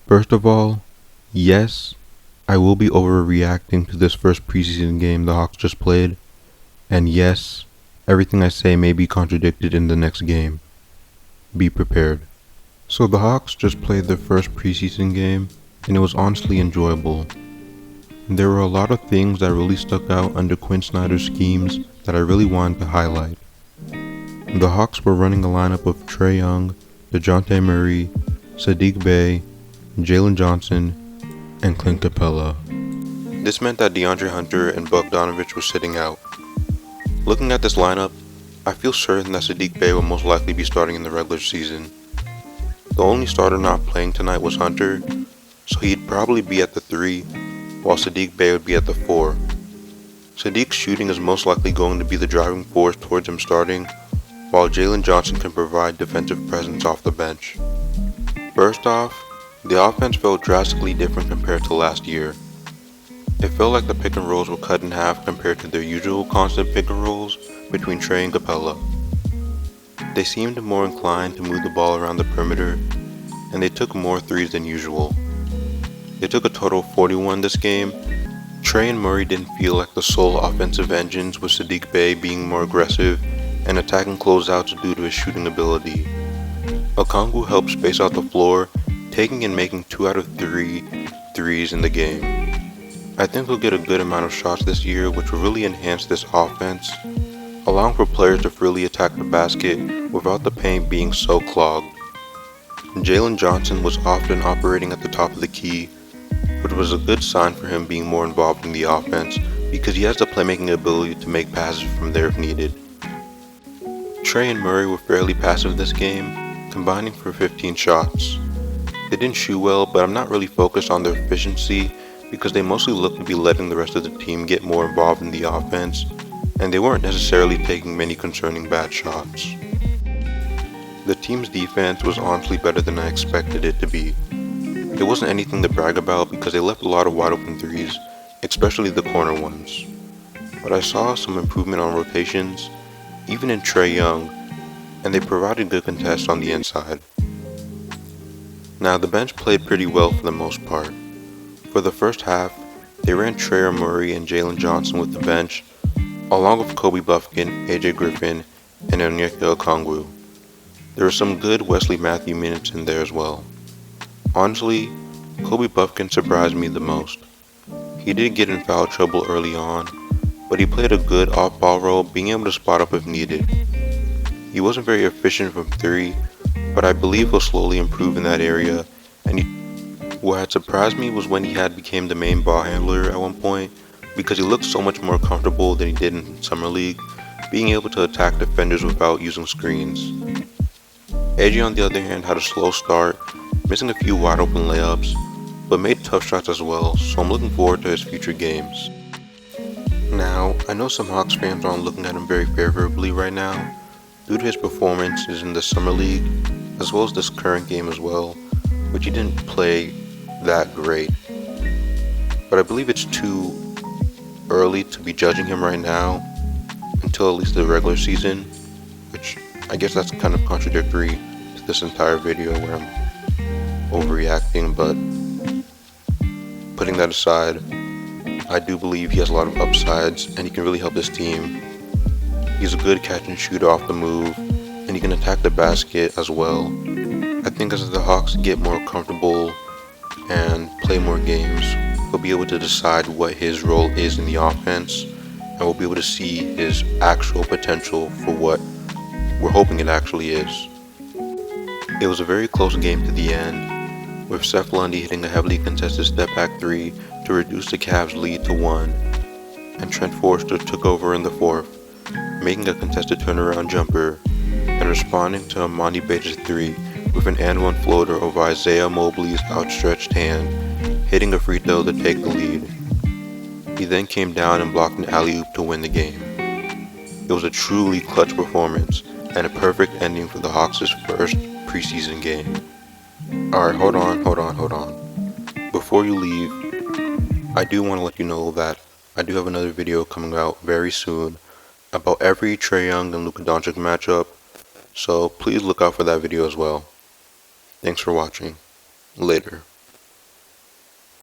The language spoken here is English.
First of all, yes, I will be overreacting to this first preseason game the Hawks just played, and yes, everything I say may be contradicted in the next game. Be prepared. So the Hawks just played their first preseason game, and it was honestly enjoyable. There were a lot of things that really stuck out under Quinn Snyder's schemes that I really wanted to highlight. The Hawks were running a lineup of Trae Young, DeJounte Murray, Saddiq Bey, Jalen Johnson, and Clint Capella. This meant that DeAndre Hunter and Bogdanovich were sitting out. Looking at this lineup, I feel certain that Saddiq Bey will most likely be starting in the regular season. The only starter not playing tonight was Hunter, so he'd probably be at the 3, while Saddiq Bey would be at the 4. Saddiq's shooting is most likely going to be the driving force towards him starting, while Jalen Johnson can provide defensive presence off the bench. First off, the offense felt drastically different compared to last year. It felt like the pick and rolls were cut in half compared to their usual constant pick and rolls between Trae and Capella. They seemed more inclined to move the ball around the perimeter, and they took more threes than usual. They took a total of 41 this game. Trae and Murray didn't feel like the sole offensive engines, with Saddiq Bey being more aggressive and attacking closeouts due to his shooting ability. Okongwu helped space out the floor, taking and making 2 out of 3 threes in the game. I think we'll get a good amount of shots this year, which will really enhance this offense, allowing for players to freely attack the basket without the paint being so clogged. Jalen Johnson was often operating at the top of the key, which was a good sign for him being more involved in the offense because he has the playmaking ability to make passes from there if needed. Trae and Murray were fairly passive this game, combining for 15 shots. They didn't shoot well, but I'm not really focused on their efficiency because they mostly look to be letting the rest of the team get more involved in the offense, and they weren't necessarily taking many concerning bad shots. The team's defense was honestly better than I expected it to be. It wasn't anything to brag about because they left a lot of wide open threes, especially the corner ones. But I saw some improvement on rotations, even in Trae Young, and they provided good contests on the inside. Now the bench played pretty well for the most part. For the first half, they ran Trae Murray and Jalen Johnson with the bench, along with Kobe Buffkin, AJ Griffin, and Onyeka Okongwu. There were some good Wesley Matthews minutes in there as well. Honestly, Kobe Buffkin surprised me the most. He did get in foul trouble early on, but he played a good off-ball role, being able to spot up if needed. He wasn't very efficient from 3, but I believe he'll slowly improve in that area, and what had surprised me was when he had became the main ball handler at one point, because he looked so much more comfortable than he did in Summer League, being able to attack defenders without using screens. AJ on the other hand had a slow start, missing a few wide open layups, but made tough shots as well, so I'm looking forward to his future games. Now, I know some Hawks fans aren't looking at him very favorably right now, due to his performances in the Summer League, as well as this current game as well, which he didn't play that great. But I believe it's too early to be judging him right now, until at least the regular season, which I guess that's kind of contradictory to this entire video where I'm overreacting, but putting that aside, I do believe he has a lot of upsides and he can really help this team. He's a good catch and shoot off the move, and he can attack the basket as well. I think as the Hawks get more comfortable and play more games, he'll be able to decide what his role is in the offense, and we'll be able to see his actual potential for what we're hoping it actually is. It was a very close game to the end, with Seth Lundy hitting a heavily contested step-back 3 to reduce the Cavs' lead to 1, and Trent Forrester took over in the 4th, making a contested turnaround jumper and responding to Amani Bates' 3 with an and-one floater over Isaiah Mobley's outstretched hand, hitting a free throw to take the lead. He then came down and blocked an alley-oop to win the game. It was a truly clutch performance and a perfect ending for the Hawks' first preseason game. Alright, hold on. Before you leave, I do want to let you know that I do have another video coming out very soon about every Trae Young and Luka Doncic matchup, so please look out for that video as well. Thanks for watching. Later.